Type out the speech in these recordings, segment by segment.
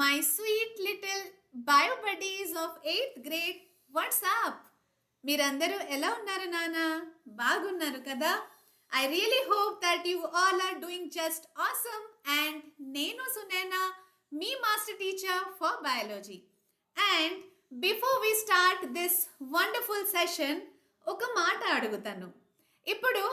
My sweet little bio buddies of 8th grade, what's up? మీరందరూ ఎలా ఉన్నారు నానా? బాగున్నారు కదా? I really hope that you all are doing just awesome and నేను సునైనా మీ master teacher for biology. And before we start this wonderful session, ఒక మాట అడుగుతాను. ఇప్పుడు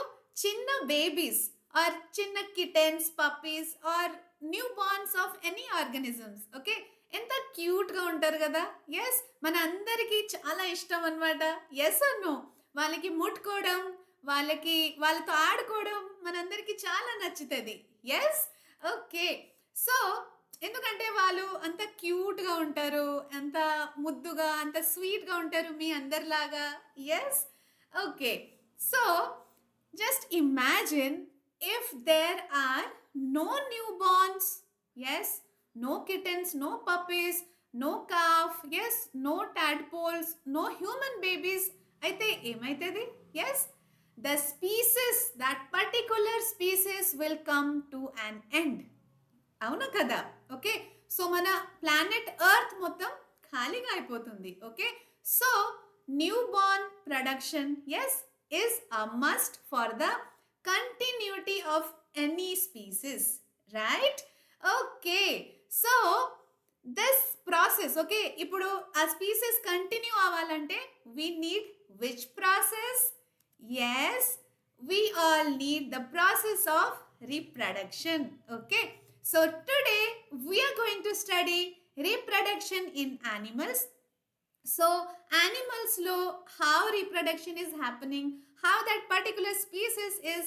చిన్న బేబీస్ ఆర్ చిన్న kittens puppies or newborns of any organisms okay ఎంత క్యూట్గా ఉంటారు కదా. ఎస్, మన అందరికీ చాలా ఇష్టం అనమాట. ఎస్ అన్నో వాళ్ళకి ముట్టుకోవడం, వాళ్ళతో ఆడుకోవడం మనందరికీ చాలా నచ్చుతుంది. Yes, okay. సో ఎందుకంటే వాళ్ళు అంత క్యూట్గా ఉంటారు, అంత ముద్దుగా, అంత స్వీట్గా ఉంటారు మీ అందరిలాగా. Yes, okay. So just imagine if there are no newborns, yes, no kittens, no puppies, no calf, yes, no tadpoles, no human babies. అయితే ఏమైతుంది? Yes, the species, that particular species will come to an end. అవునా కదా? Okay, so మన planet earth మొత్తం ఖాళీగా అయిపోతుంది. Okay, so newborn production yes is a must for the continuity of any species, right? Okay, so this process, okay, ఇప్పుడు ఆ species continue అవ్వాలంటే we need which process? Yes, we all need the process of reproduction. Okay, so today we are going to study reproduction in animals. So animals lo how reproduction is happening, how that particular species is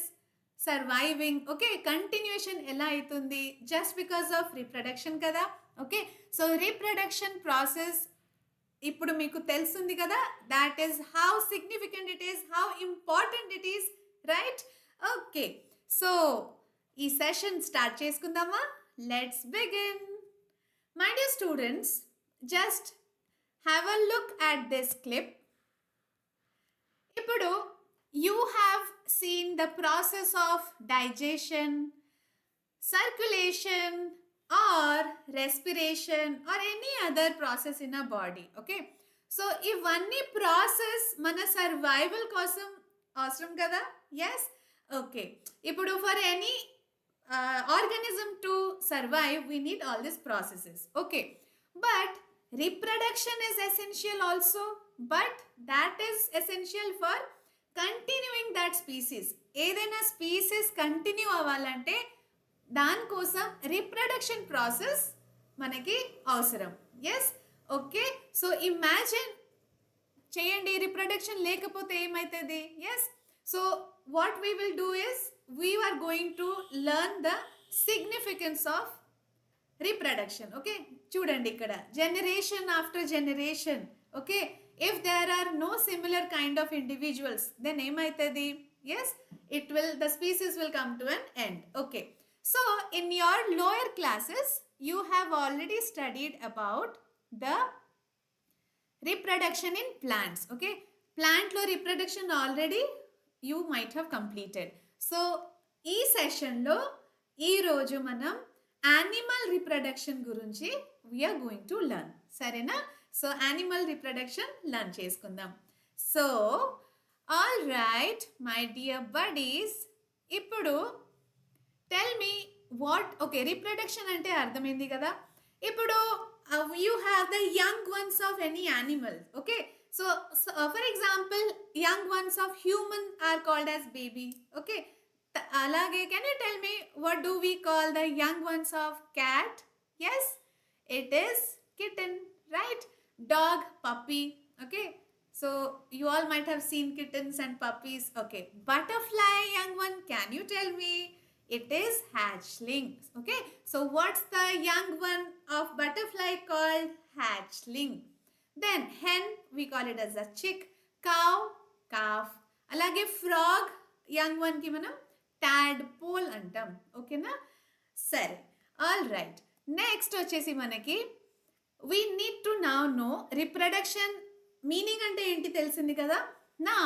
surviving, okay, continuation ela aitundi just because of reproduction kada. Okay, so reproduction process ఇప్పుడు మీకు తెలుస్తుంది కదా, that is how significant it is, how important it is, right? Okay, so ఈ session start చేసుకుందామా? Let's begin. My dear students, just have a look at this clip. ఇప్పుడు you have seen the process of digestion, circulation or respiration or any other process in a body. Okay, so ఇవన్నీ process మన survival కోసం అవసరం కదా. Yes, okay. ఇప్పుడు for any organism to survive we need all these processes. Okay, but reproduction is essential also, but that is essential for continuing that species. ఏదైనా species continue అవ్వాలంటే దానికోసం reproduction process మనకి అవసరం. Yes, okay. So imagine చేయండి, reproduction లేకపోతే ఏమవుతుంది? Yes, so what we will do is we are going to learn the significance of reproduction. Okay, చూడండి ఇక్కడ generation after generation. Okay, if there are no similar kind of individuals, then ఏమైతుంది? Yes, the species will come to an end. Okay, so in your lower classes you have already studied about the reproduction in plants. Okay, plant lo reproduction already you might have completed. So ఈ session లో ఈ రోజు మనం animal reproduction గురించి we are going to learn. సరేనా? So animal reproduction learn చేసుకుందాం. So all right my dear buddies, ఇప్పుడు tell me what. Okay, reproduction అంటే అర్థమైంది కదా. ఇప్పుడు you have the young ones of any animal. Okay, so for example young ones of human are called as baby. Okay, అలాగే can you tell me what do we call the young ones of cat? Yes, it is kitten, right? Dog, puppy. Okay, so you all might have seen kittens and puppies. Okay, butterfly young one, can you tell me? It is hatchling. Okay, so what's the young one of butterfly called? Hatchling. Then hen, we call it as a chick. Cow, calf. అలాగే frog young one కి మనం tadpole అంటాం. ఓకేనా? సరే, all right. Next వచ్చేసి మనకి we need to now know reproduction meaning అంటే ఏంటి తెలిసింది కదా. నా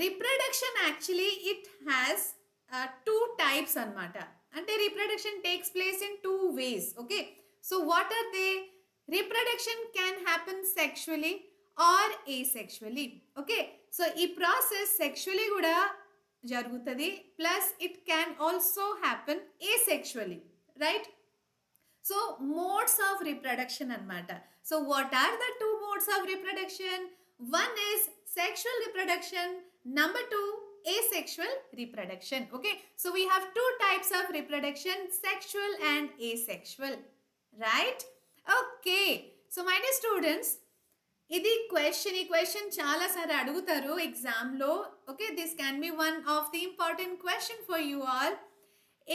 reproduction actually it has two types అనమాట. అంటే reproduction takes place in two ways. Okay, So what are they? Reproduction can happen sexually or asexually. Okay, so ఈ process sexually కూడా జరుగుతుంది, plus it can also happen asexually, right? So modes of reproduction anamata. So what are the two modes of reproduction? One is sexual reproduction, number two asexual reproduction. Okay, so we have two types of reproduction, sexual and asexual, right? Okay, so my dear students, ఇది ఈ question చాలా సార్లు అడుగుతారు ఎగ్జామ్లో. Okay, this can be one of the important question for you all.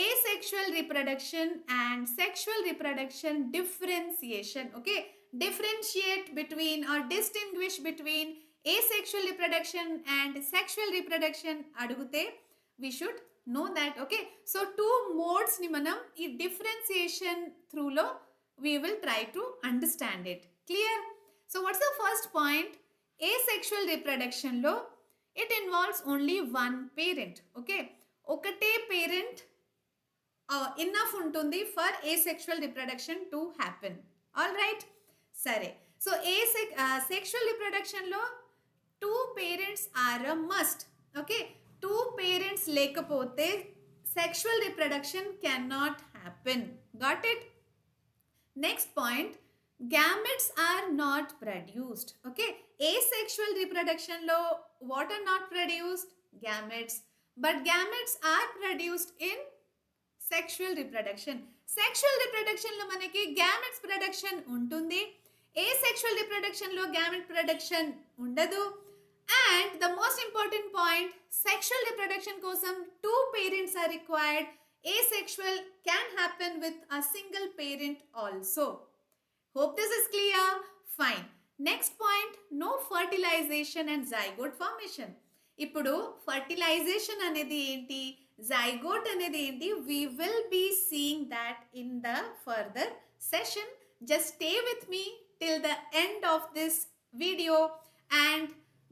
Asexual reproduction and sexual reproduction differentiation. Okay, differentiate between or distinguish between asexual reproduction and sexual reproduction adugute we should know that. Okay, so two modes ni manam ee differentiation through lo we will try to understand it. Clear? So what's the first point? Asexual reproduction lo it involves only one parent. Okay, okate parent enough ఉంటుంది for asexual reproduction to happen. All right, సరే. So sexual reproduction లో two parents are a must. Okay, two parents లేకపోతే sexual reproduction cannot happen. Got it? Next point, gametes are not produced. Okay, asexual reproduction లో what are not produced? Gametes. But gametes are produced in sexual reproduction. సెక్షువల్ రిప్రొడక్షన్లో మనకి gametes production ఉంటుంది, ఏసెక్షువల్ రిప్రొడక్షన్లో gamete production ఉండదు. And the most important point, sexual reproduction కోసం two parents are required. Asexual can happen with a single parent also. Hope this is clear. Fine. Next point, no fertilization and zygote formation. ఇప్పుడు fertilization అనేది ఏంటి, zygote అనేది ఏంటి, we will be seeing that in the further session. Just stay with me till the end of this video and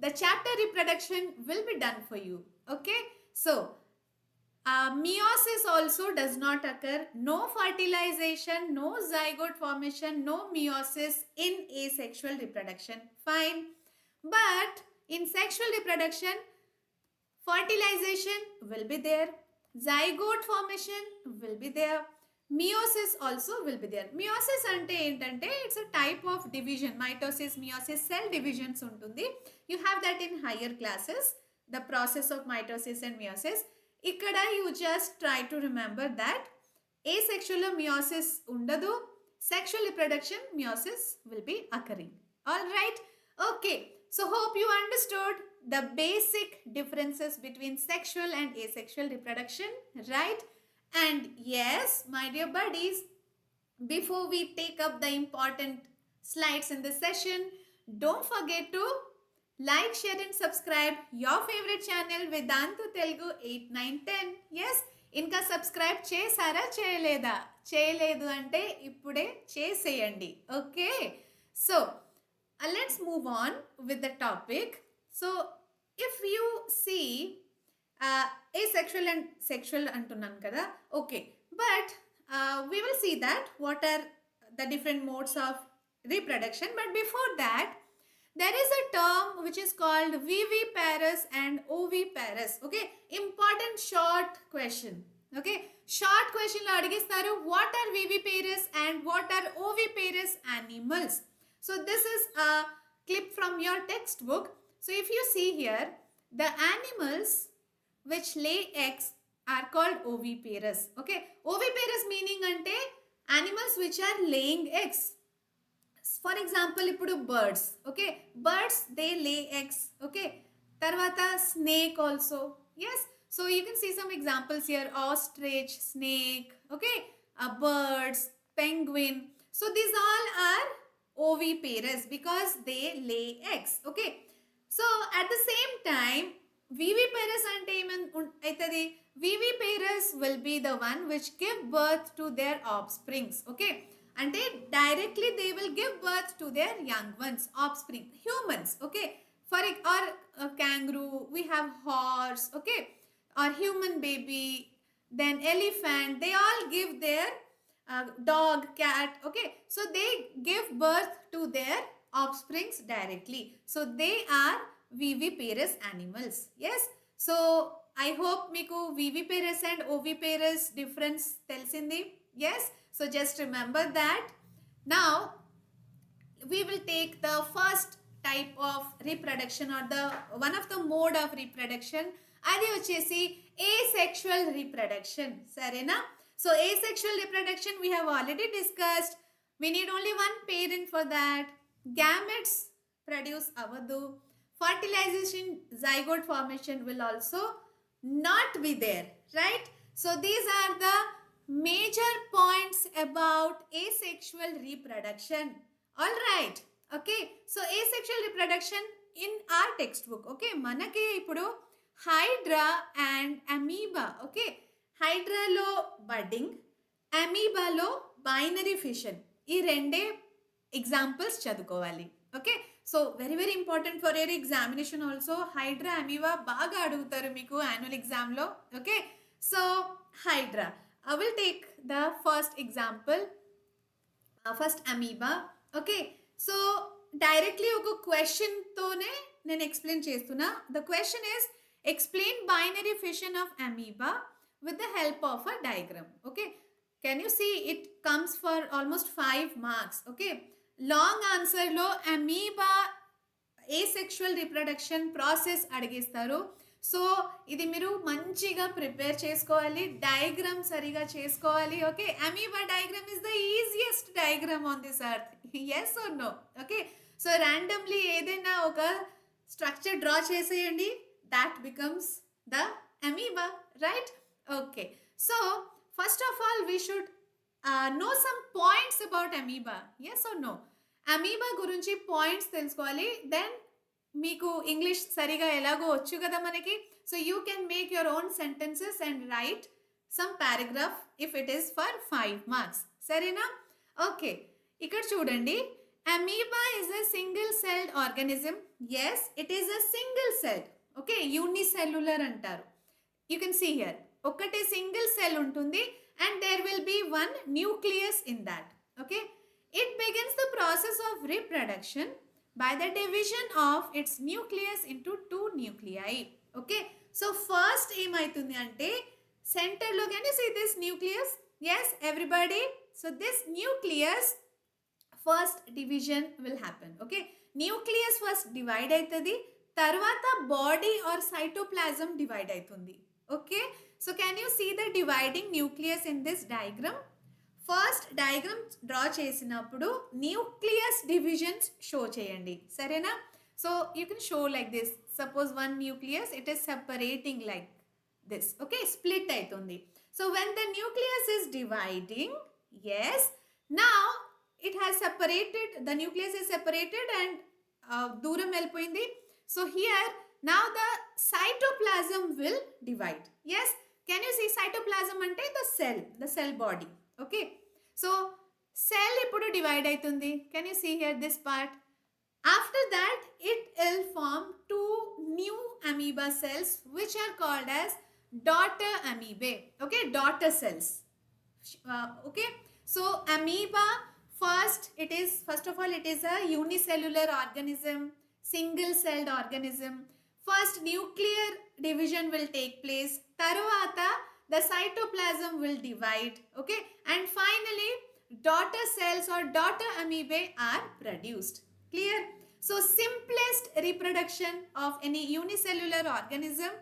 the chapter reproduction will be done for you. Okay, so meiosis also does not occur. No fertilization, no zygote formation, no meiosis in asexual reproduction. Fine. But in sexual reproduction, fertilization will be there, zygote formation will be there, meiosis also will be there. Meiosis ante entante it's a type of division. Mitosis, meiosis, cell divisions untundi. You have that in higher classes, the process of mitosis and meiosis. Ikkada you just try to remember that asexual meiosis undadu, sexual reproduction meiosis will be occurring. All right, okay, so hope you understood the basic differences between sexual and asexual reproduction, right? And yes, my dear buddies, before we take up the important slides in this session, don't forget to like, share and subscribe your favorite channel Vedantu Telugu 8, 9, 10. Yes, ఇంకా subscribe చేసారా చేయలేదా? చేయలేదు అంటే ఇప్పుడే చేసేయండి. Okay, so let's move on with the topic. So if you see asexual and sexual antunnanu kada. Okay, but we will see that what are the different modes of reproduction. But before that, there is a term which is called viviparous and oviparous. Okay, important short question. Okay, short question lo adigistaru, what are viviparous and what are oviparous animals? So this is a clip from your textbook. So if you see here, the animals which lay eggs are called oviparous. Okay, oviparous meaning ante animals which are laying eggs. For example, ippudu birds. Okay, birds they lay eggs. Okay, tarvata snake also. Yes, so you can see some examples here, ostrich, snake. Okay, birds, penguin. So these all are oviparous because they lay eggs. Okay, so at the same time, viviparous ante aitadi, viviparous will be the one which give birth to their offsprings. Okay, ante directly they will give birth to their young ones, offspring, humans. Okay, for a kangaroo, we have horse. Okay, or human baby, then elephant, they all give their dog, cat. Okay, so they give birth to their offsprings directly. So they are viviparous animals. Yes. So I hope మీకు viviparous and oviparous difference తెలిసింది. Yes. So just remember that. Now we will take the first type of reproduction or the one of the mode of reproduction. అది వచ్చేసి asexual reproduction. సరేనా? So asexual reproduction we have already discussed. We need only one parent for that. Gametes produce avadu. Fertilization, zygote formation will also not be there, right? So these are the major points about asexual reproduction. All right. Okay, so asexual reproduction in our textbook. Okay, manake ipudu hydra and amoeba. Okay, hydra lo budding, amoeba lo binary fission. ఈ రెండే examples చదువుకోవాలి. Okay, so very very important for your examination also. Hydra amoeba బాగా అడుగుతారు మీకు annual ఎగ్జామ్లో. Okay, so hydra I will take the first example, first amoeba. Okay, so directly ఒక క్వశ్చన్తోనే నేను ఎక్స్ప్లెయిన్ చేస్తున్నా. The question is explain binary fission of amoeba with the help of a diagram. Okay, can you see it comes for almost 5 marks. Okay, long answer lo amoeba asexual reproduction process అడిగిస్తారు. So ఇది మీరు మంచిగా prepare చేసుకోవాలి, diagram సరిగా చేసుకోవాలి. Okay, amoeba diagram is the easiest diagram on this earth. Yes or no? Okay, so randomly ఏదైనా ఒక structure draw చేసేయండి, that becomes the amoeba, right? Okay, so first of all we should know some points about amoeba. Yes or no? Amoeba గురించి points తెలుసుకోవాలి. Then మీకు English సరిగా ఎలాగో వచ్చు కదా మనకి. So you can make your own sentences and write some paragraph if it is for 5 marks. సరేనా? Okay, ఇక్కడ చూడండి. Amoeba is a single celled organism. Yes, it is a single celled. Okay, unicellular అంటారు. You can see here ఒకటే single cell ఉంటుంది and there will be one nucleus in that. Okay, it begins the process of reproduction by the division of its nucleus into 2 nuclei. Okay, so first ఏమవుతుంది అంటే సెంటర్లో కానీ see this nucleus. Yes everybody, so this nucleus first division will happen. Okay, nucleus first divide అవుతుంది, తర్వాత body or cytoplasm divide అవుతుంది. Okay, so can you see the dividing nucleus in this diagram? First diagram draw చేసినప్పుడు nucleus divisions show చేయండి. సరేనా? So you can show like this. Suppose one nucleus, it is separating like this. Okay, split అవుతుంది. So when the nucleus is dividing, yes, now it has separated, the nucleus is separated and దూరం వెళ్ళిపోయింది. So here now the cytoplasm will divide. Yes, can you see cytoplasm ante the cell body. Okay, so cell ippudu divide aitundi. Can you see here this part? After that it will form 2 new amoeba cells which are called as daughter amoebae. Okay, daughter cells. Okay, so amoeba first of all it is a unicellular organism, single celled organism. First nuclear division will take place, tarvata the cytoplasm will divide. Okay, and finally daughter cells or daughter amoebae are produced. Clear? So simplest reproduction of any unicellular organism.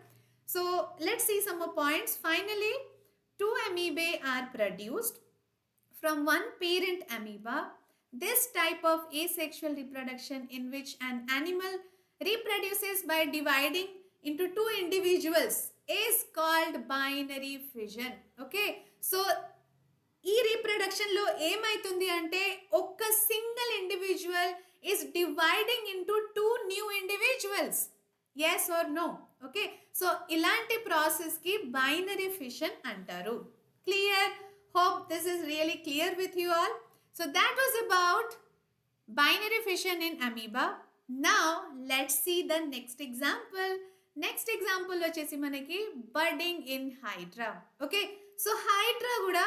So let's see some more points. Finally 2 amoebae are produced from one parent amoeba. This type of asexual reproduction in which an animal reproduces by dividing into 2 individuals is called binary fission. Okay, so ఈ reproduction లో ఏమైతుంది అంటే ఒక single individual is dividing into 2 new individuals. Yes or no? Okay, so ఇలాంటి process కి binary fission అంటారు. Clear? Hope this is really clear with you all. So that was about binary fission in amoeba. Now let's see the next example. Next example వచ్చేసి మనకి budding in hydra. Okay, so hydra కూడా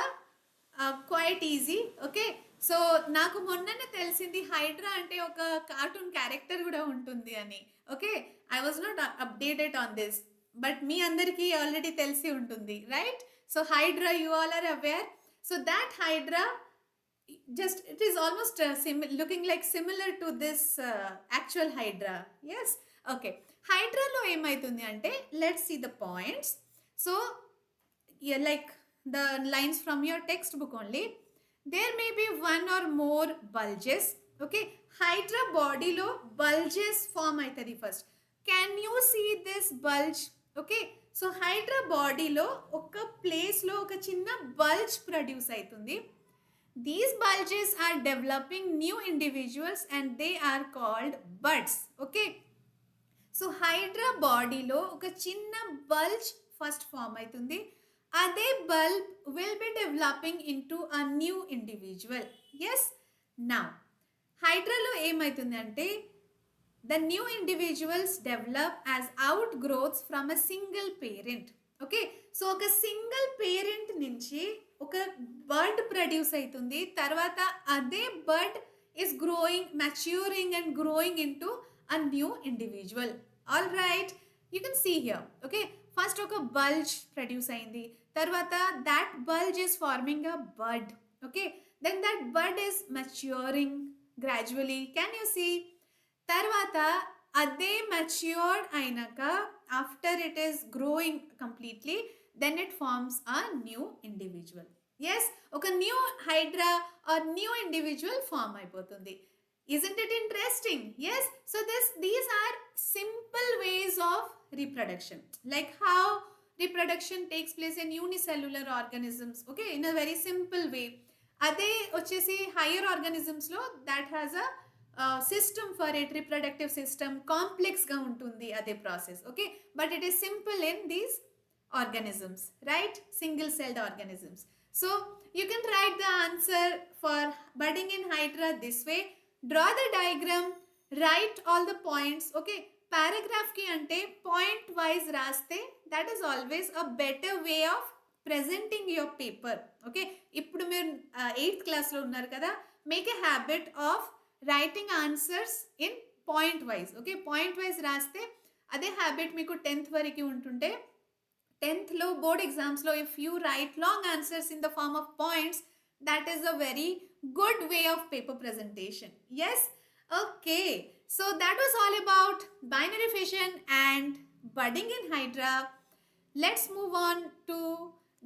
quite quiet easy. Okay, so నాకు మొన్ననే తెలిసింది హైడ్రా అంటే ఒక cartoon character కూడా ఉంటుంది అని. Okay, I was not updated on this, but మీ అందరికీ ఆల్రెడీ తెలిసి ఉంటుంది, right? So hydra, you all are aware. So that hydra, just it is almost looking like similar to this actual hydra. Yes, okay. Hydra lo emaitundi ante, let's see the points. So yeah, like the lines from your textbook only, there may be one or more bulges. Okay, hydra body lo bulges form aitadi first. Can you see this bulge? Okay, so hydra body lo oka place lo oka chinna bulge produce aitundi. These bulges are developing new individuals and they are called buds. Okay, so hydra body lo oka chinna bulge first form aitundi. Ade bulb will be developing into a new individual. Yes, now hydra lo emaitundi ante, the new individuals develop as outgrowths from a single parent. Okay, so ఒక single parent నుంచి ఒక bird produce అవుతుంది. తర్వాత అదే bird is growing, maturing and growing into a new individual. All right, you can see here. Okay, first ఒక bulge produce అయింది, తర్వాత that bulge is forming a bird. Okay, then that bird is maturing gradually. Can you see? తర్వాత అదే matured అయినాక, after it is growing completely, then it forms a new individual. Yes, ఒక new hydra or new individual form అయిపోతుంది. Isn't it interesting? Yes, so these are simple ways of reproduction, like how reproduction takes place in unicellular organisms. Okay, in a very simple way. అదే వచ్చేసి higher organisms లో that has a system for it, reproductive system, కాంప్లెక్స్గా ఉంటుంది అదే process. Okay, but it is simple in these organisms, right? Single celled organisms. So you can write the answer for budding in hydra this way. Draw the diagram, write all the points. Okay, paragraph ki ante point wise raste, that is always a better way of presenting your paper. Okay, ఇప్పుడు మీరు 8th class లో ఉన్నారు కదా, make a habit of writing answers in point wise. Okay, point wise raste అదే habit మీకు 10th వరకు ఉంటుంటే, 10th లో బోర్డ్ ఎగ్జామ్స్లో if you write long answers in the form of points, that is a very good way of paper presentation. Yes, okay, so that was all about binary fission and budding in hydra. Let's move on to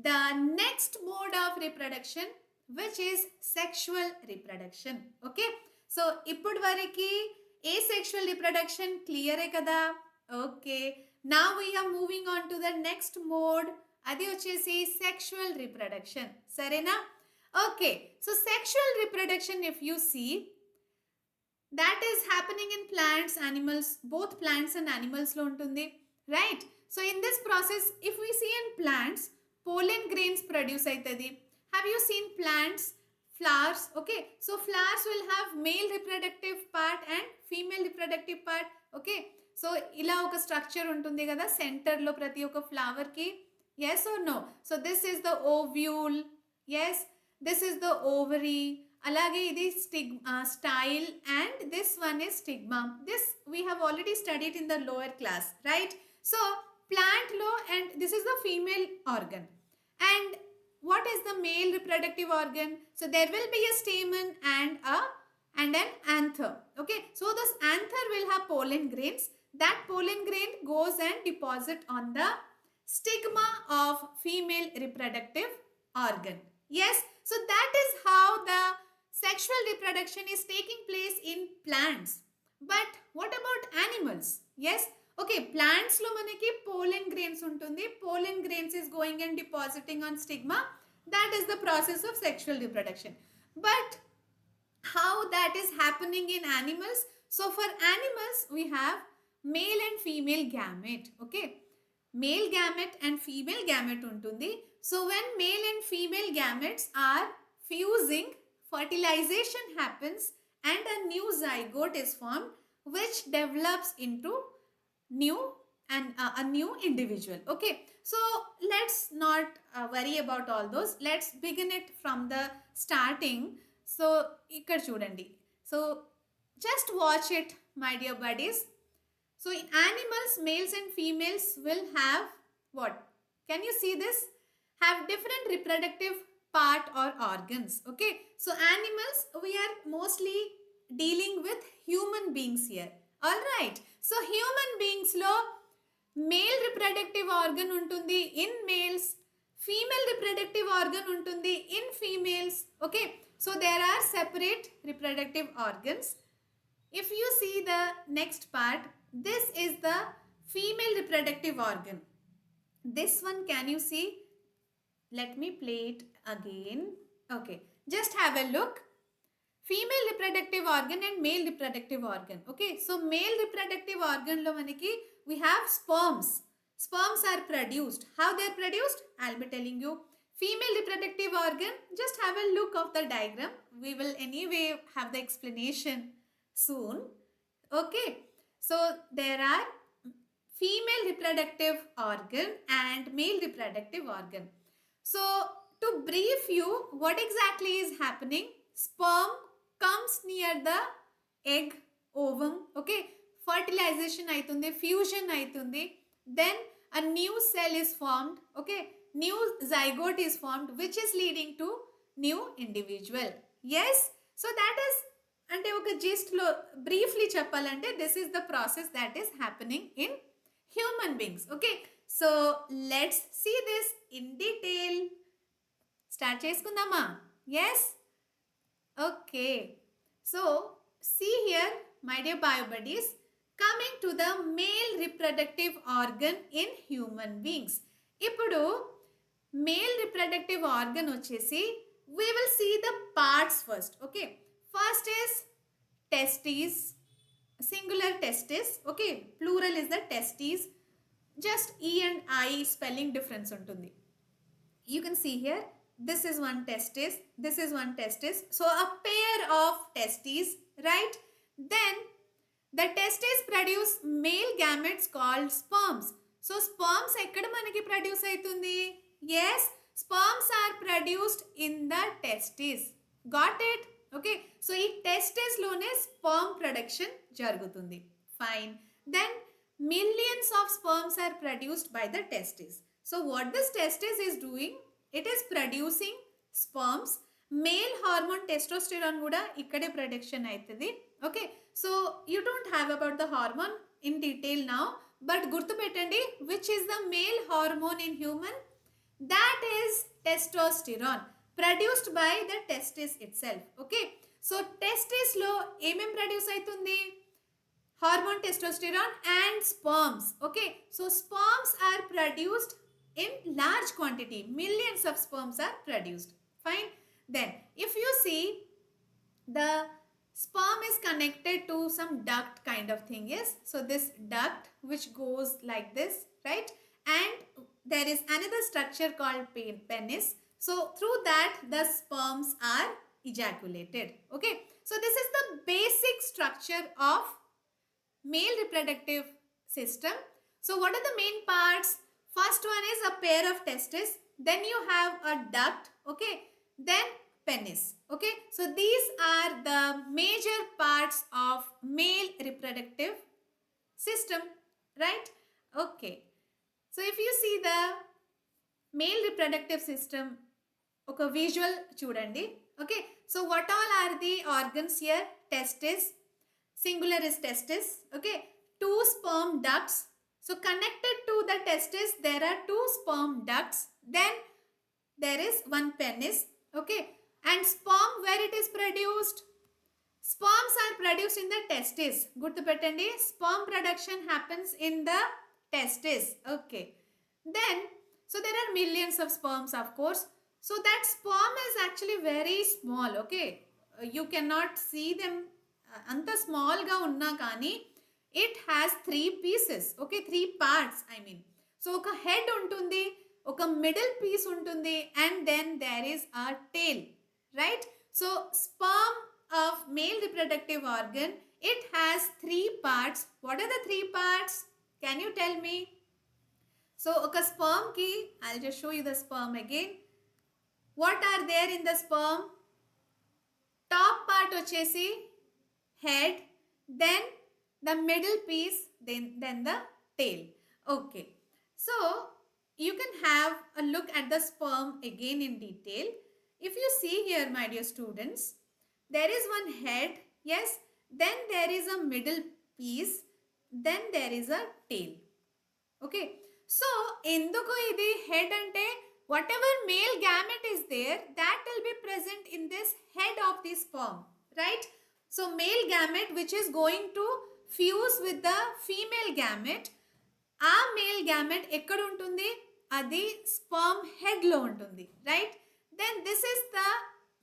the next mode of reproduction, which is sexual reproduction. Okay, so ippudi variki asexual reproduction clear e kada? Okay, now we are moving on to the next mode, adi vachesi sexual reproduction. Sarena? Okay, so sexual reproduction, if you see, that is happening in plants, animals, both plants and animals lo untundi, right? So in this process, if we see in plants, pollen grains produce aitadi. Have you seen plants, flowers? Okay, so flowers will have male reproductive part and female reproductive part. Okay, so ila oka structure untundi kada center lo prati oka flower ki. Yes or no? So this is the ovule. Yes, this is the ovary. Alage idi style, and this one is stigma. This we have already studied in the lower class, right? So plant lo, and this is the female organ. And what is the male reproductive organ? So there will be a stamen and an anther. Okay, so this anther will have pollen grains. That pollen grain goes and deposit on the stigma of female reproductive organ. Yes, so that is how the sexual reproduction is taking place in plants. But what about animals? Yes, okay, plants lo manaki pollen grains untundi. Pollen grains is going and depositing on stigma. That is the process of sexual reproduction. But how that is happening in animals? So for animals, we have male and female gamete. Okay, male gamete and female gamete untundi. So when male and female gametes are fusing, fertilization happens and a new zygote is formed, which develops into new and a new individual. Okay, so let's not worry about all those. Let's begin it from the starting. So ikkada chudandi. So just watch it, my dear buddies. So in animals, males and females will have what? Can you see this? Have different reproductive part or organs. Okay, so animals, we are mostly dealing with human beings here. All right, so human beings lo male reproductive organ untundi in males, female reproductive organ untundi in females. Okay, so there are separate reproductive organs. If you see the next part, this is the female reproductive organ. This one, can you see? Let me play it again. Okay, just have a look. Female reproductive organ and male reproductive organ. Okay, so male reproductive organ lo maniki we have sperms. Sperms are produced. How they are produced? I'll be telling you. Female reproductive organ, just have a look of the diagram. We will anyway have the explanation soon. Okay, so there are female reproductive organ and male reproductive organ. So to brief you, what exactly is happening? Sperm comes near the egg, ovum. Okay, fertilization aitundi, fusion aitundi, then a new cell is formed. Okay, new zygote is formed, which is leading to new individual. Yes, so that is అంటే ఒక జిస్ట్లో briefly చెప్పాలంటే this is the process that is happening in human beings. Okay, so let's see this in detail. Start చేసుకుందామా? Yes, okay. So see here my dear bio buddies, coming to the male reproductive organ in human beings. ఇప్పుడు male reproductive organ వచ్చేసి we will see the parts first. Okay, first is testes, singular testis. Okay, plural is the testes. Just e and I spelling difference untundi. You can see here, this is one testis, this is one testis. So a pair of testes, right? Then the testes produce male gametes called sperms. So sperms ekkada manaki produce aitundi? Yes, sperms are produced in the testes. Got it? Okay, so ఈ testes లోనే sperm production జరుగుతుంది. Fine. Then millions of sperms are produced by the testes. So what this testis is doing? It is producing sperms. Male hormone testosterone కూడా ఇక్కడే production అవుతుంది. Okay, so you don't have about the hormone in detail now, but గుర్తుపెట్టండి, which is the male hormone in human? That is testosterone, produced by the testis itself. Okay, so testis lo emem produce aitundi? Hormone testosterone and sperms. Okay, so sperms are produced in large quantity. Millions of sperms are produced. Fine. Then if you see, the sperm is connected to some duct kind of thing. Yes, so this duct which goes like this, right? And there is another structure called penis. So through that the sperms are ejaculated. Okay, so this is the basic structure of male reproductive system. So what are the main parts? First one is a pair of testes, then you have a duct. Okay, then penis. Okay, so these are the major parts of male reproductive system, right? Okay, so if you see the male reproductive system, ఒక visual చూడండి. Okay, so what all are the organs here? Testis, singular is testis. Okay, two sperm ducts. So connected to the testis there are two sperm ducts. Then there is one penis. Okay, and sperm, where it is produced? Sperms are produced in the testis. గుర్తుపెట్టండి, sperm production happens in the testis. Okay, then so there are millions of sperms, of course. So that sperm is actually very small. Okay, you cannot see them anta small ga unna kani it has three pieces. Okay, three parts I mean. So oka head untundi, oka middle piece untundi, and then there is a tail, right? So sperm of male reproductive organ, it has three parts. What are the three parts? Can you tell me? So, oka sperm ki, I'll just show you the sperm again. What are there in the sperm? Top part vachesi head, then the middle piece, then the tail. Okay. So, you can have a look at the sperm again in detail. If you see here, my dear students, there is one head, yes, then there is a middle piece, then there is a tail. Okay. So, enduku idi head ante whatever male gamete is there, that will be present in this head of the sperm, right? So, male gamete which is going to fuse with the female gamete, ఆ male gamete ఎక్కడ ఉంటుంది? అది sperm head లో ఉంటుంది, right? Then this is the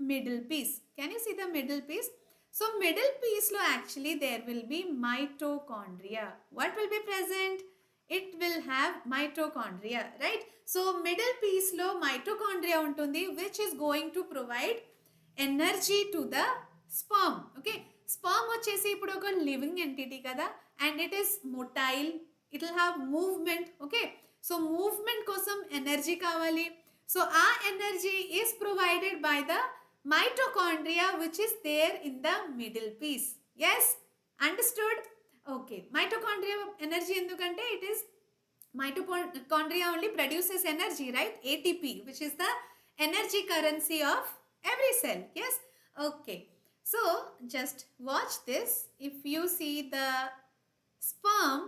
middle piece. Can you see the middle piece? So middle piece లో actually there will be mitochondria. What will be present? It will have mitochondria, right? So middle piece lo mitochondria untundi, which is going to provide energy to the sperm. Okay, sperm vachesi ippudu oka living entity kada, and it is motile, it will have movement. Okay, so movement kosam energy kavali. So our energy is provided by the mitochondria which is there in the middle piece. Yes, understood? Okay, mitochondria energy endukante it is mitochondria only produces energy, right? ATP, which is the energy currency of every cell. Yes, okay. So just watch this. If you see the sperm,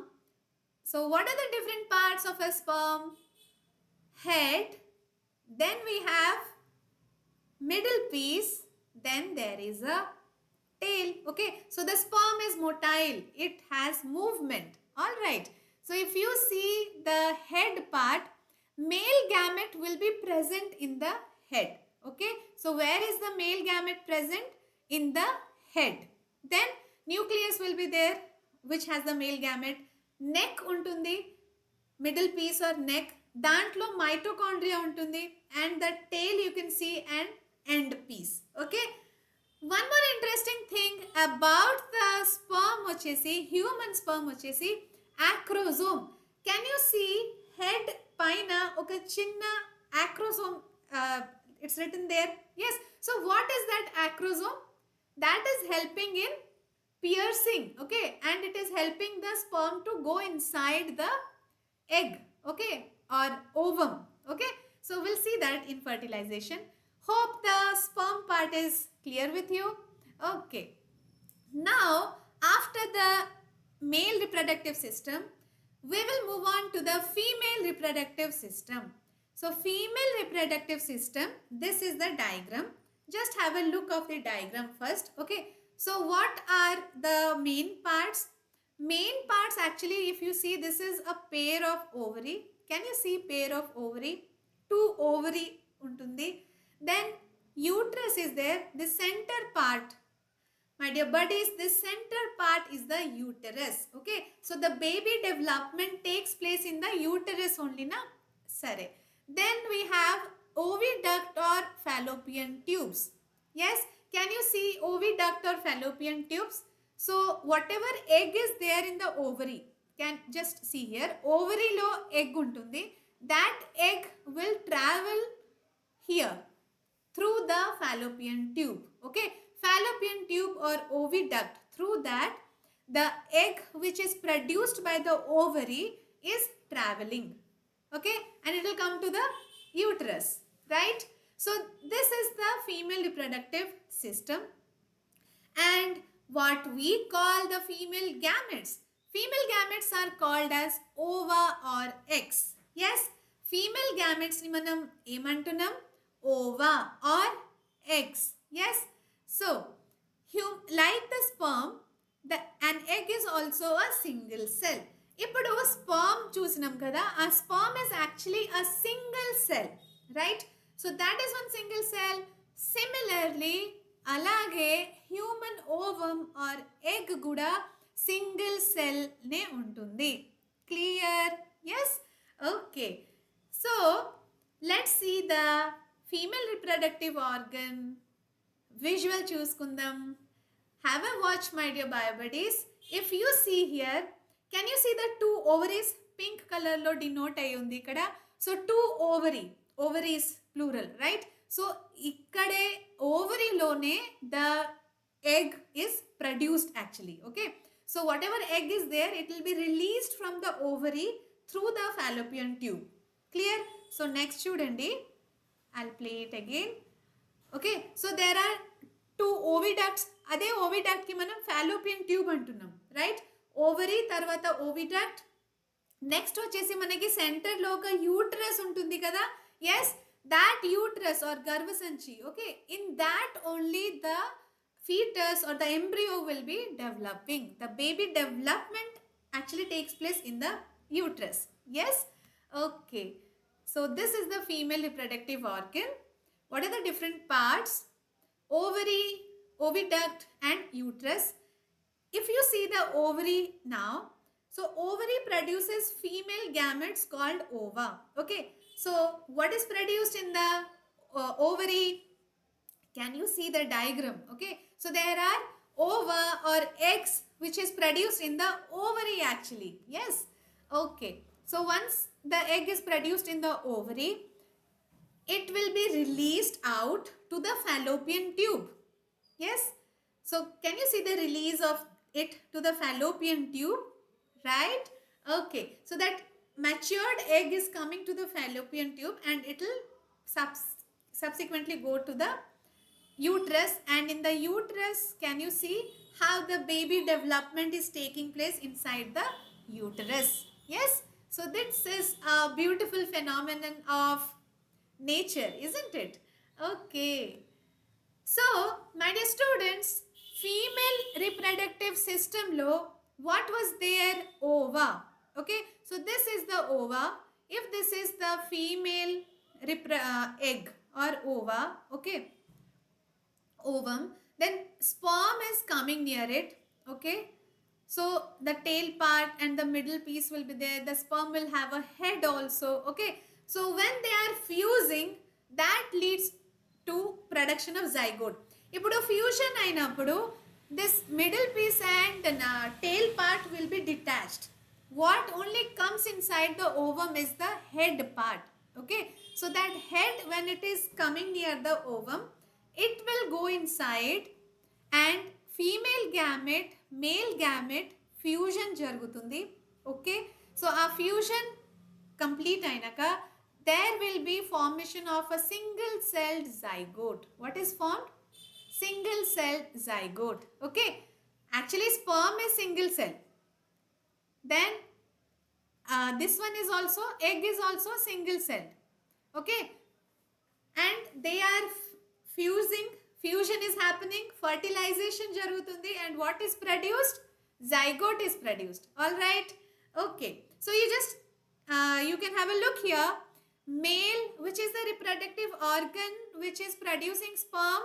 so what are the different parts of a sperm? Head, then we have middle piece, then there is a tail. Okay, so the sperm is motile, it has movement. All right, so if you see the head part, male gamete will be present in the head. Okay, so where is the male gamete present? In the head. Then nucleus will be there which has the male gamete. Neck untundi, middle piece or neck, dantlo mitochondria untundi, and the tail you can see and end piece. Okay, one more interesting thing about the sperm vachesi, human sperm vachesi, acrosome. Can you see head paina oka chinna acrosome, it's written there? Yes, so what is that acrosome? That is helping in piercing. Okay, and it is helping the sperm to go inside the egg, okay, or ovum. Okay, so we'll see that in fertilization. Hope the sperm part is clear with you. Okay, now after the male reproductive system, we will move on to the female reproductive system. So female reproductive system, this is the diagram. Just have a look of the diagram first. Okay, so what are the main parts? Main parts actually, if you see, this is a pair of ovary. Can you see pair of ovary? Two ovary untundi. Then uterus is there, the center part. My dear buddies, this center part is the uterus. Okay, so the baby development takes place in the uterus only, na? Sare. Then we have oviduct or fallopian tubes. Yes, can you see oviduct or fallopian tubes? So whatever egg is there in the ovary, can just see here, ovary lo egg untundi, that egg will travel here through the fallopian tube. Okay, fallopian tube or oviduct, through that the egg which is produced by the ovary is traveling. Okay, and it will come to the uterus, right? So this is the female reproductive system. And what we call the female gametes, female gametes are called as ova or eggs. Yes, female gametes ni manam emantunam, ova or eggs. Yes, so like the sperm, an egg is also a single cell. ఇప్పుడు sperm చూసినాం కదా, ఆ sperm is actually a single cell, right? So that is one single cell. Similarly, అలాగే human ovum or egg కూడా single cell నే ఉంటుంది. Clear? Yes, okay. So let's see the female reproductive organ. Visual చూసుకుందాం. Have a watch my dear bio buddies. If you see here, Can you see the two ovaries? Pink color lo denote ayi undi ikkada. So two ovaries plural, right? So ikkade ovary lone the egg is produced actually, okay? So whatever egg is there, it will be released from the ovary through the fallopian tube. Clear? So next chudandi, I'll play it again. Okay, so there are two oviducts. అదే oviduct కి మనం fallopian tube అంటున్నాం, right? Ovary తర్వాత ఓవిడక్ట్. Next వచ్చేసి మనకి centre లో ఒక uterus ఉంటుంది కదా. ఎస్, దాట్ యూట్రస్ ఆర్ గర్భసంచి, okay, in that only the fetus or the embryo will be developing. The baby development actually takes place in the uterus. Yes, okay. So this is the female reproductive organ. What are the different parts? Ovary, oviduct and uterus. If you see the ovary now, so ovary produces female gametes called ova. Okay, so what is produced in the ovary? Can you see the diagram? Okay, so there are ova or eggs which is produced in the ovary actually. Yes, okay. So once the egg is produced in the ovary, it will be released out to the fallopian tube. Yes, so can you see the release of it to the fallopian tube, right? Okay, so that matured egg is coming to the fallopian tube and it will subsequently go to the uterus, and in the uterus can you see how the baby development is taking place inside the uterus. Yes, so this is a beautiful phenomenon of nature, isn't it? Okay, so my dear students, female reproductive system lo what was there? Ova. Okay, so this is the ova. If this is the female egg or ova, okay, ovum, then sperm is coming near it. Okay, so the tail part and the middle piece will be there. The sperm will have a head also. Okay, so when they are fusing, that leads to production of zygote. Ippudu fusion ainappudu this middle piece and tail part will be detached. What only comes inside the ovum is the head part. Okay, so that head, when it is coming near the ovum, it will go inside and female gamete, male gamete fusion jarugutundi. Okay, so a fusion complete ainaka, there will be formation of a single celled zygote. What is formed? Single cell zygote. Okay, actually sperm is single cell. Then this one is also, egg is also single celled. Okay, and they are fusing, fusion is happening, fertilization jarugutundi, and what is produced? Zygote is produced. All right, okay, so you just you can have a look here. Male, which is the reproductive organ which is producing sperm,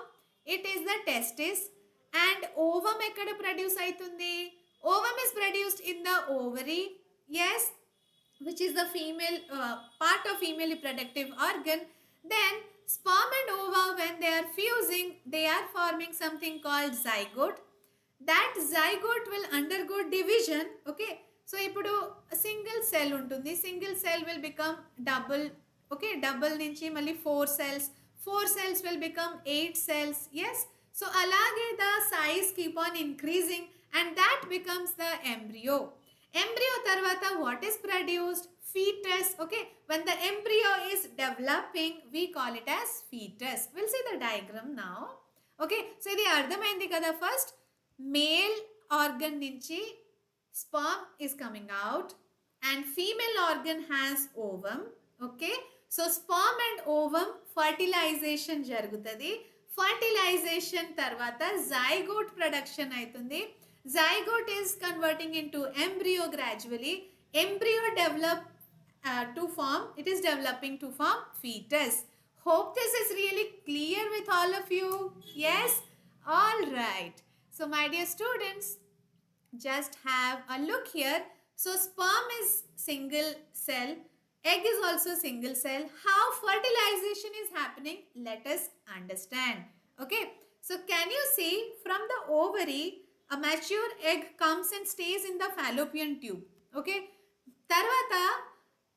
it is the testis. And ovum ekkada produce aitundi? Ovum is produced in the ovary. Yes, which is the female part of female reproductive organ. Then sperm and ova, when they are fusing, they are forming something called zygote. That zygote will undergo division. Okay, so ippudu single cell untundi, single cell will become double. Okay, double nunchi malli 4 cells, 4 cells will become 8 cells. Yes, so alage the size keep on increasing and that becomes the embryo. Embryo tarvata what is produced? Fetus. Okay, when the embryo is developing, we call it as fetus. We'll see the diagram now. Okay, so idi ardhamaindi kada. First, male organ nunchi sperm is coming out and female organ has ovum. Okay, so sperm and ovum fertilization jarugutadi. Fertilization tarvata zygote production aitundi. Zygote is converting into embryo gradually. Embryo develop to form, it is developing to form fetus. Hope this is really clear with all of you. Yes, all right. So my dear students, just have a look here. So sperm is single cell, egg is also single cell. How fertilization is happening? Let us understand. Okay, so can you see from the ovary, a mature egg comes and stays in the fallopian tube. Okay, తర్వాత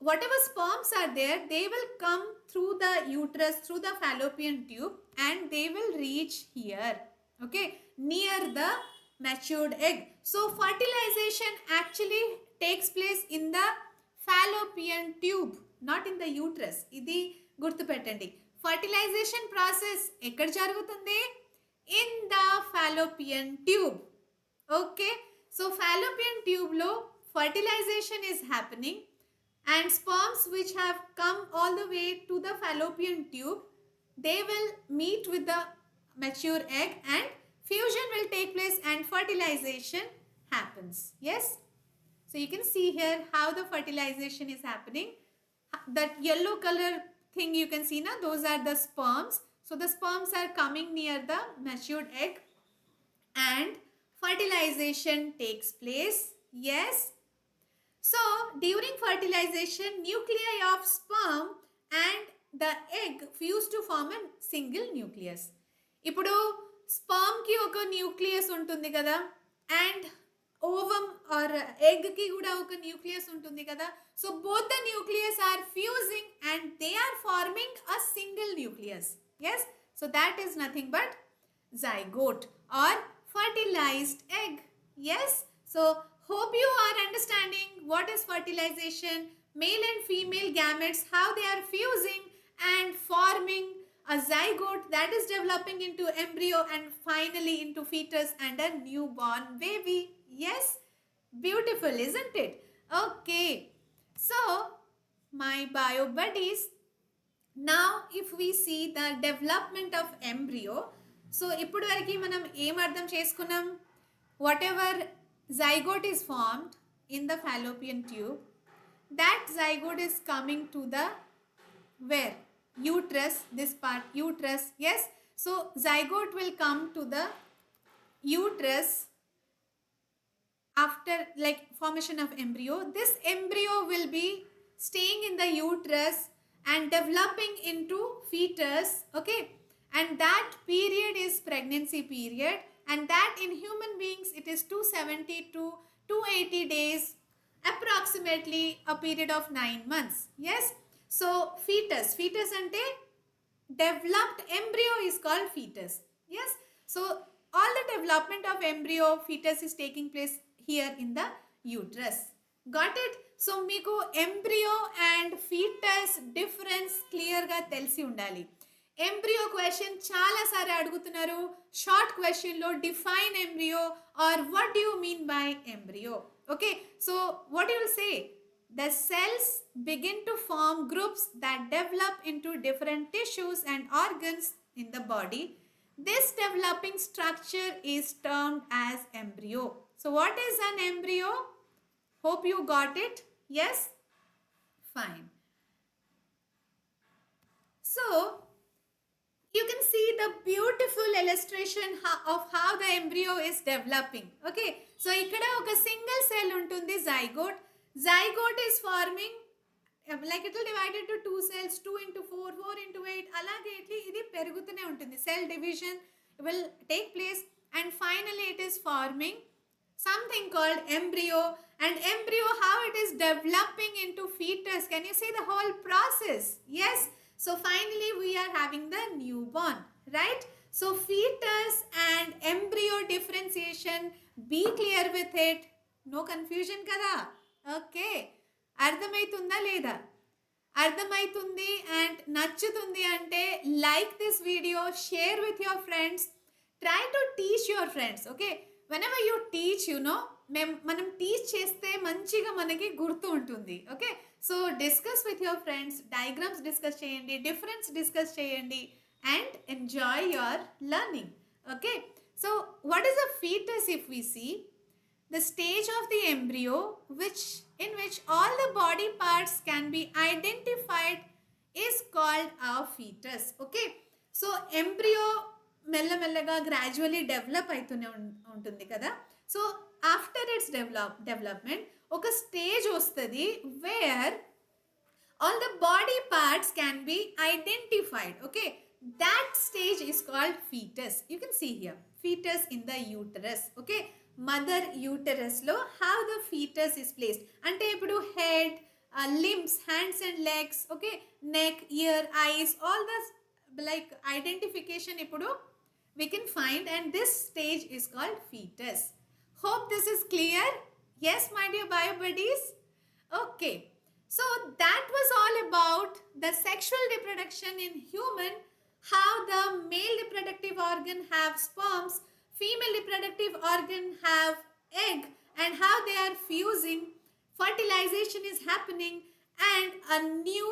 whatever sperms are there, they will come through the uterus, through the fallopian tube, and they will reach here, okay, near the matured egg. So fertilization actually takes place in the fallopian tube, not in the uterus. ఇది గుర్తుపెట్టండి. Fertilisation process ఎక్కడ జరుగుతుంది? In the fallopian tube. Okay, so fallopian tube lo fertilization is happening, and sperms which have come all the way to the fallopian tube, they will meet with the mature egg and fusion will take place and fertilization happens. Yes, so you can see here how the fertilization is happening. That yellow color thing you can see now, those are the sperms. So the sperms are coming near the matured egg and fertilization takes place. Yes, so during fertilization, nuclei of sperm and the egg fuse to form a single nucleus. ఇప్పుడు స్పర్మ్కి ఒక nucleus ఉంటుంది కదా, and ovum are ఎగ్కి కూడా ఒక nucleus ఉంటుంది కదా. So both the nucleus are fusing and they are forming a single nucleus. Yes, so that is nothing but zygote or fertilized egg. Yes, so hope you are understanding what is fertilization, male and female gametes, how they are fusing and forming a zygote that is developing into embryo and finally into fetus and a newborn baby. Yes, beautiful, isn't it? Okay, so my bio buddies, now if we see the development of embryo, so ఇప్పుడు వరకు మనం ఏం అర్థం చేసుకున్నాం? whatever zygote is formed in the fallopian tube, that zygote is coming to the where? Uterus, this part, uterus. Yes, so zygote will come to the uterus after like formation of embryo. This embryo will be staying in the uterus and developing into fetus, okay, and that period is pregnancy period, and that in human beings it is 270 to 280 days, approximately a period of 9 months. Yes, so fetus ante developed embryo is called fetus. Yes, so all the development of embryo fetus is taking place here in the uterus. Got it? So meeku embryo and fetus difference clear ga telsi undali. Embryo question చాలా సారి అడుగుతున్నారు. Short క్వశ్చన్లో define embryo or what do you mean by embryo. Okay, so what you will say? The cells begin to form groups that develop into different tissues and organs in the body. This developing structure is termed as embryo. So what is an embryo? Hope you got it. Yes, fine. So you can see the beautiful illustration of how the embryo is developing. Okay, so ikkada oka single cell untundi, zygote. Zygote is forming like it will divide into two cells, 2 into 4, 4 into 8, alage idi perugutune untundi. Cell division will take place and finally it is forming something called embryo, and embryo how it is developing into fetus. Can you see the whole process? Yes, so finally we are having the newborn, right? So fetus and embryo differentiation, be clear with it, no confusion kada. Okay, అర్థమైతుందా లేదా? అర్థమైతుంది and నచ్చుతుంది అంటే like this video, share with your friends, try to teach your friends. Okay, whenever you teach, you know, మనం teach చేస్తే మంచిగా మనకి గుర్తు ఉంటుంది. Okay, so discuss with your friends, diagrams discuss చేయండి, డిఫరెన్స్ డిస్కస్ చేయండి and enjoy your learning. Okay, so what is a foetus? If we see the stage of the embryo in which all the body parts can be identified is called a fetus. Okay, so embryo మెల్లమెల్లగా gradually develop అవుతూనే ఉంటుంది కదా. So after its development ఒక stage వస్తుంది wear all the body parts can be identified. Okay, that stage is called fetus. You can see here fetus in the uterus. Okay, mother యూటరస్లో how the fetus is placed. అంటే ఇప్పుడు head, limbs, hands and legs, okay, neck, ear, eyes, all the like identification ఇప్పుడు we can find, and this stage is called fetus. Hope this is clear. Yes, my dear bio buddies. Okay, so that was all about the sexual reproduction in human, how the male reproductive organ have sperms, female reproductive organ have egg, and how they are fusing, fertilization is happening, and a new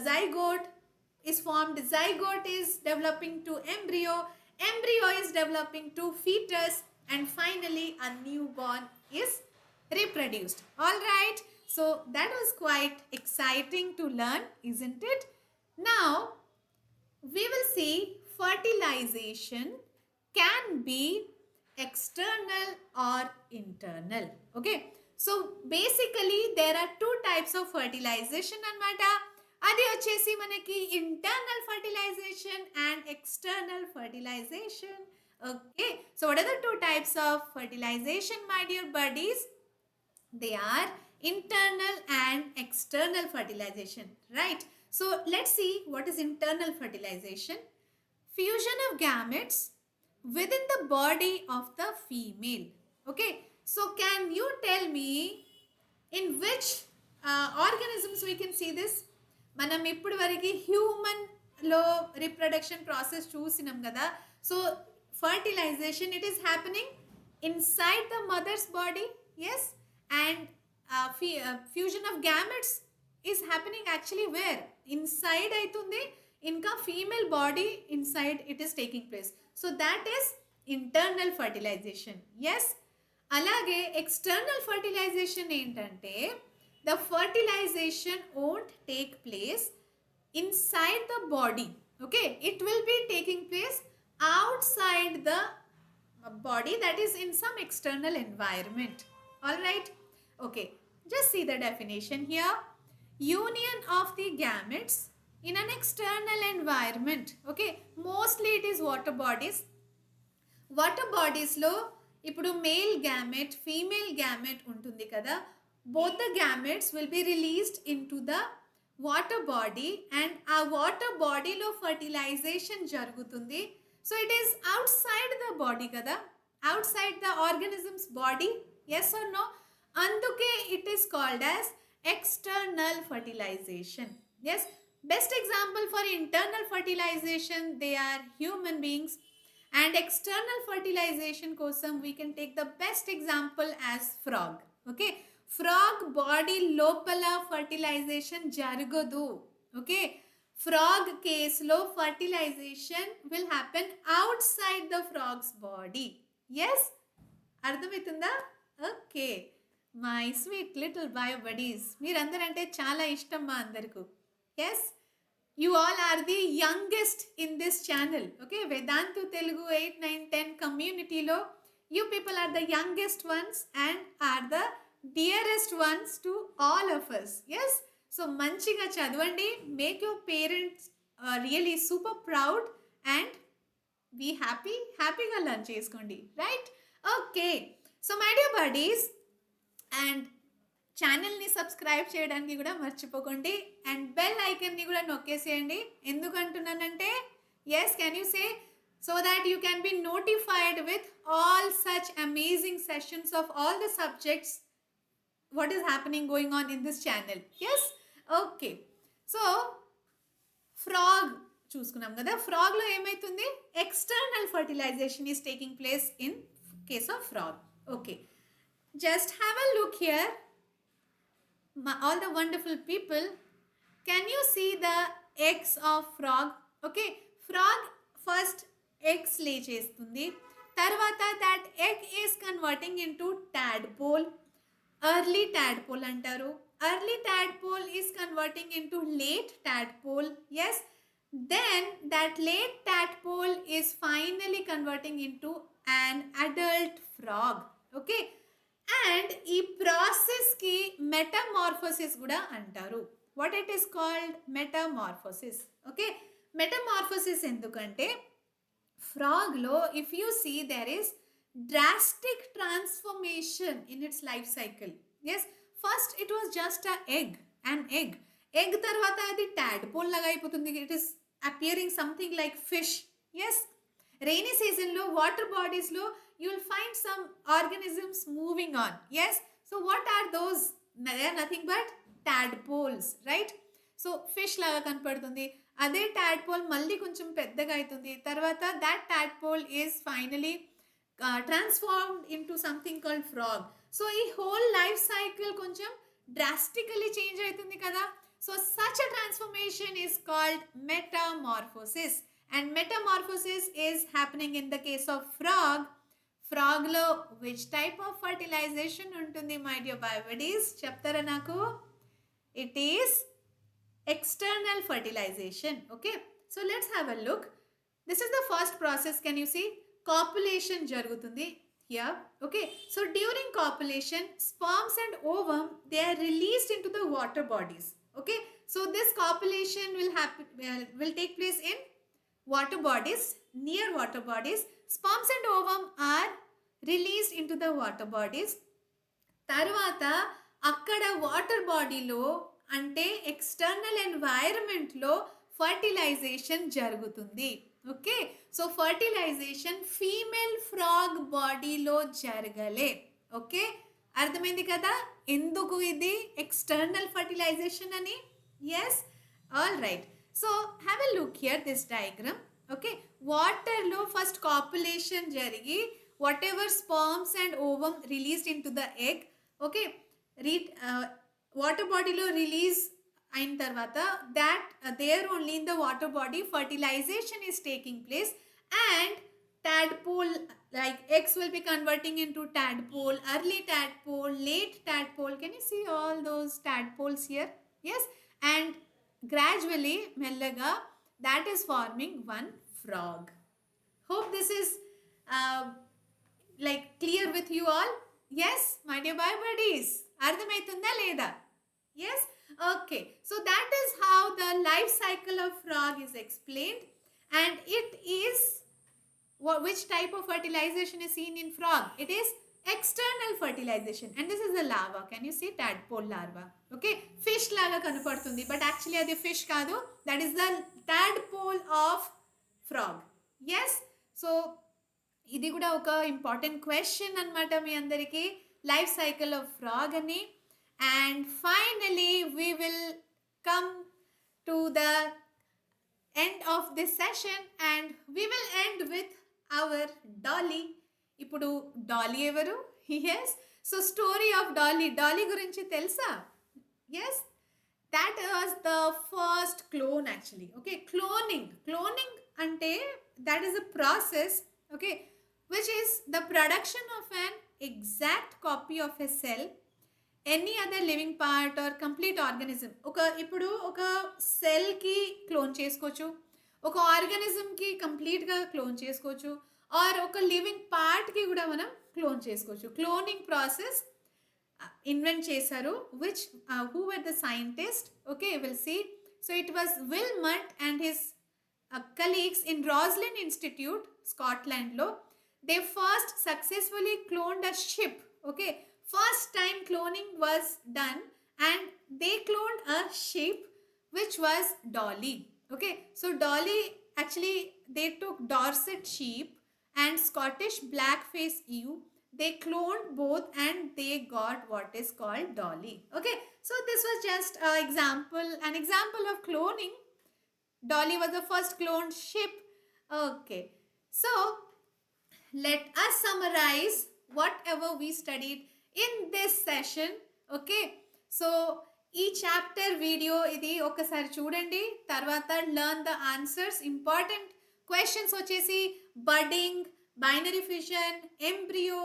zygote is formed. Zygote is developing to embryo, embryo is developing to fetus, and finally a newborn is reproduced. All right, so that was quite exciting to learn, isn't it? Now we will see fertilization can be external or internal. Okay, so basically there are two types of fertilization anamata. అది వచ్చేసి మనకి internal fertilization and external fertilization. Okay, so what are the two types of fertilization, my dear buddies? They are internal and external fertilization, right? So let's see what is internal fertilization. Fusion of gametes within the body of the female. Okay, so can you tell me in which organisms we can see this? మనం ఇప్పుడు వరకు హ్యూమన్లో reproduction process చూసినాం కదా. So fertilization it is happening inside the mother's body, yes, and fusion of gametes is happening actually where inside అవుతుంది, ఇంకా female body inside it is taking place. So that is internal fertilization. Yes, అలాగే external fertilization ఏంటంటే the fertilization won't take place inside the body. Okay, it will be taking place outside the body, that is in some external environment. All right, okay, just see the definition here. Union of the gametes in an external environment. Okay, mostly it is water bodies. Water bodies లో ఇప్పుడు male gamete, female gamete ఉంటుంది కదా. Both the gametes will be released into the water body, and a water body lo fertilization jarugutundi. So it is outside the body kada, outside the organism's body. Yes or no? Anduke it is called as external fertilization. Yes, best example for internal fertilization they are human beings, and external fertilization kosam we can take the best example as frog. Okay, frog body లోపల fertilization జరగదు. Okay, frog కేసులో fertilization will happen outside the frog's body. Yes, అర్థమవుతుందా? Okay, my sweet little bio buddies, మీరందరంటే చాలా ఇష్టం మా అందరికీ. Yes, you all are the youngest in this channel. Okay, Vedantu Telugu 8, 9, 10 community lo you people are the youngest ones and are the dearest ones to all of us. Yes, so manchiga chadvandi, make your parents really super proud and be happy ga learn cheskondi, right? Okay, so my dear buddies, and ఛానల్ని subscribe చేయడానికి కూడా మర్చిపోకండి, and bell ఐకన్ని కూడా నొక్కేసేయండి. ఎందుకంటున్నానంటే yes, can you say, so that you can be notified with all such amazing sessions of all the subjects what is happening going on in this channel. Yes, okay, so frog చూసుకున్నాం కదా. ఫ్రాగ్లో ఏమవుతుంది, external fertilization is taking place in case of frog. Okay, just have a look here, all the wonderful people, can you see the eggs of frog? Okay, frog first eggs lay చేస్తుంది, తర్వాత that egg is converting into tadpole, early tadpole అంటారు. early tadpole is converting into late tadpole. Yes, then that late tadpole is finally converting into an adult frog. Okay, and ఈ ప్రాసెస్కి metamorphosis కూడా అంటారు. What it is called, metamorphosis. Okay, metamorphosis ఎందుకంటే ఫ్రాగ్లో if you see there is drastic transformation in its life cycle. Yes, first it was just an egg. Egg tarvata adi tadpole laga ayipotundi. It is appearing something like fish. Yes, rainy season lo water bodies lo you will find some organisms moving on. Yes, so what are those? They are nothing but tadpoles, right? So fish లాగా కనపడుతుంది. అదే tadpole మళ్ళీ కొంచెం పెద్దగా అవుతుంది. తర్వాత that tadpole is finally transformed into something called frog. So ఈ whole life cycle కొంచెం డ్రాస్టికలీ చేంజ్ అవుతుంది కదా. So such a transformation is called metamorphosis. And metamorphosis is happening in the case of frog. ఫ్రాగ్లో which type of fertilization ఉంటుంది my dear bio buddies? చెప్తారా నాకు? It is external fertilization. Okay, so let's have a look. This is the first process. Can you see? Copulation jarugutundi here. Okay, so during copulation, sperms and ovum, they are released into the water bodies. Okay, so this copulation will take place in water bodies, near water bodies. Sperms and ovum are released into the water bodies. తర్వాత అక్కడ water బాడీలో అంటే external ఎన్వైరన్మెంట్లో fertilization జరుగుతుంది. Okay, so fertilization female frog బాడీలో జరగలే. Okay, అర్థమైంది కదా ఎందుకు ఇది ఎక్స్టర్నల్ ఫర్టిలైజేషన్ అని? Yes, all right. So have a look here this diagram. Okay, వాటర్లో ఫస్ట్ కాపులేషన్ జరిగి whatever sperms and ovum released into the egg. Okay, water బాడీలో రిలీజ్ అయిన తర్వాత that there only in the water body fertilization is taking place and tadpole, like eggs will be converting into tadpole, early tadpole, late tadpole. Can you see all those tadpoles here? Yes, and gradually mellaga that is forming one frog. Hope this is like clear with you all. Yes, my dear bye buddies, ardhamaitunda leda? Yes, okay, so that is how the life cycle of frog is explained. And it is which type of fertilization is seen in frog? It is external fertilization. And this is the larva. Can you see? Tadpole larva. Okay, fish laga kanapadutundi, but actually adi fish kaadu. That is the tadpole of frog. Yes, so ఇది కూడా ఒక important question అనమాట మీ అందరికీ, life cycle of frog అని. And finally we will come to the end of this session and we will end with our Dolly. ఇప్పుడు Dolly ఎవరు? Yes, so story of Dolly. Dolly గురించి తెలుసా? Yes, that was the first clone actually. Okay, cloning ante that is a process, okay, which is the production of an exact copy of a cell, any other living part or complete organism. ఇప్పుడు ఒక సెల్కి clone చేసుకోవచ్చు, ఒక ఆర్గానిజంకి కంప్లీట్గా clone చేసుకోవచ్చు, are ఒక living పార్ట్కి కూడా మనం క్లోన్ చేసుకోవచ్చు. క్లోనింగ్ ప్రాసెస్ ఇన్వెంట్ చేశారు, which who were the scientists? Okay, we'll see. So it was Wilmot and his colleagues in Roslin Institute, Scotland lo. They first successfully cloned a ship. Okay, first time cloning was done and they cloned a ship which was Dolly. Okay, so Dolly, actually they took Dorset sheep and Scottish blackface ewe. They cloned both and they got what is called Dolly. Okay, so this was just an example of cloning. Dolly was the first cloned ship. Okay, so let us summarize whatever we studied in this session. Okay, so ఈ chapter video ఇది ఒకసారి చూడండి, తర్వాత learn the answers. Important questions వచ్చేసి budding, binary fission, embryo.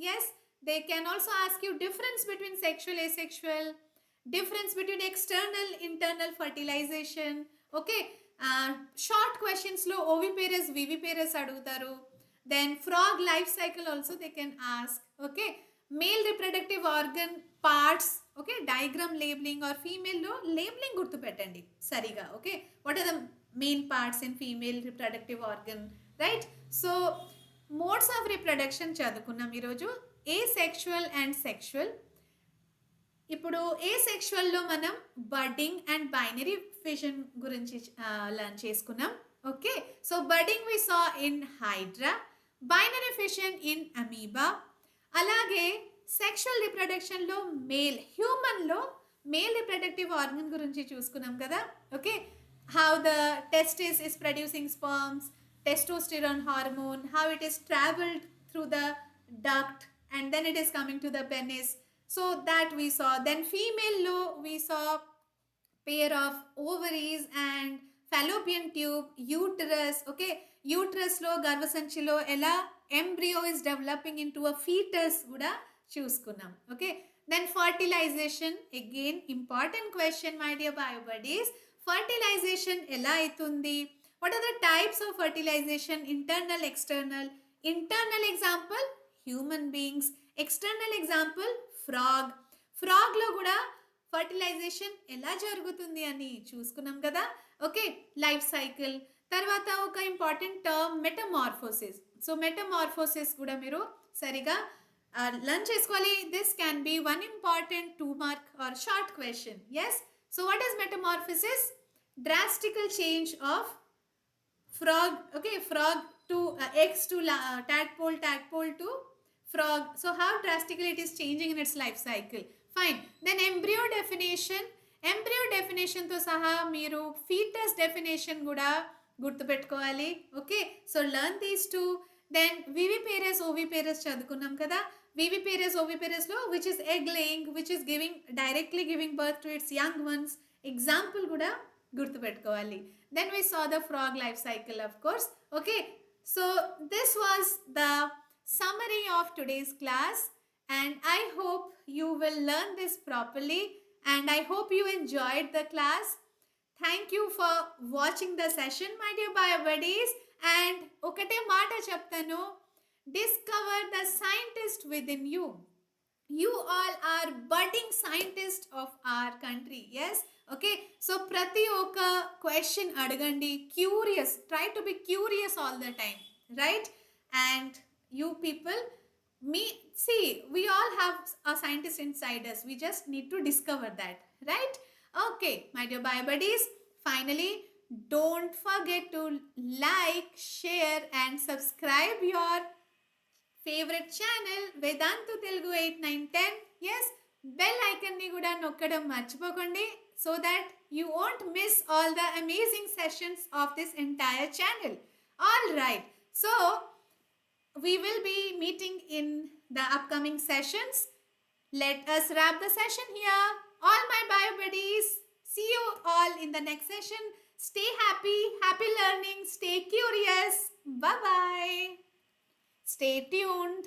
Yes, they can also ask you difference between sexual, asexual, difference between external, internal fertilization. Okay, short questions lo oviparous, viviparous adugutaru. Then frog life cycle also they can ask. Okay, male reproductive organ parts. Okay, diagram labeling or female lo labeling gurtu pettandi sariga. Okay, what are the main parts in female reproductive organ, right? So modes of reproduction చదువుకున్నాం ఈరోజు. Asexual and sexual. ఇప్పుడు ఏసెక్షువల్లో మనం budding and binary fission గురించి learn చేసుకున్నాం. Okay, so budding we saw in hydra, binary fission in amoeba. అలాగే sexual రిప్రొడక్షన్లో హ్యూమన్లో మేల్ రిప్రొడక్టివ్ ఆర్గన్ గురించి చూసుకున్నాం కదా. Okay, how the testis is producing sperms, testosterone hormone, how it is traveled through the duct and then it is coming to the penis. So that we saw. Then female low we saw pair of ovaries and fallopian tube, uterus. Okay, uterus lo garvasanchilo ela embryo is developing into a fetus kuda చూసుకున్నాం. Okay, then fertilization, again important question my dear bio buddies. Fertilization ఎలా అవుతుంది? What are the types of fertilization? Internal, external. Internal example, human beings. External example, frog. Frog లో కూడా fertilisation ఎలా జరుగుతుంది అని చూసుకున్నాం కదా. Okay, life cycle. తర్వాత ఒక important term metamorphosis. So metamorphosis కూడా మీరు సరిగా లర్న్ చేసుకోవాలి. This can be one important 2 mark or short question. Yes, so what is metamorphosis? Drastical change of frog. Okay, frog to eggs to tadpole, tadpole to frog. So how drastically it is changing in its life cycle. Fine. Then embryo definition. Embryo definition తో సహా మీరు fetus definition కూడా గుర్తుపెట్టుకోవాలి. Okay, so learn these two. Then viviparous oviparous చదువుకున్నాం కదా. Viviparous ఓవిపేరస్లో which is egg laying, which is directly giving birth to its young ones. Example కూడా గుర్తుపెట్టుకోవాలి. Then we saw the frog life cycle, of course. Okay, so this was the summary of today's class and I hope you will learn this properly and I hope you enjoyed the class. Thank you for watching the session my dear bio buddies. And okate maata cheptanu, discover the scientist within you. You all are budding scientists of our country. Yes, okay, so prati oka question adagandi, curious, try to be curious all the time, right? And you people, we all have a scientist inside us, we just need to discover that, right? Okay my dear bio buddies, finally don't forget to like, share and subscribe your favorite channel Vedantu Telugu 8910. Yes, bell icon ni kuda nokkadam marchipokandi so that you won't miss all the amazing sessions of this entire channel. All right, so we will be meeting in the upcoming sessions. Let us wrap the session here. All my bio buddies, see you all in the next session. Stay happy, happy learning, stay curious. Bye bye. Stay tuned.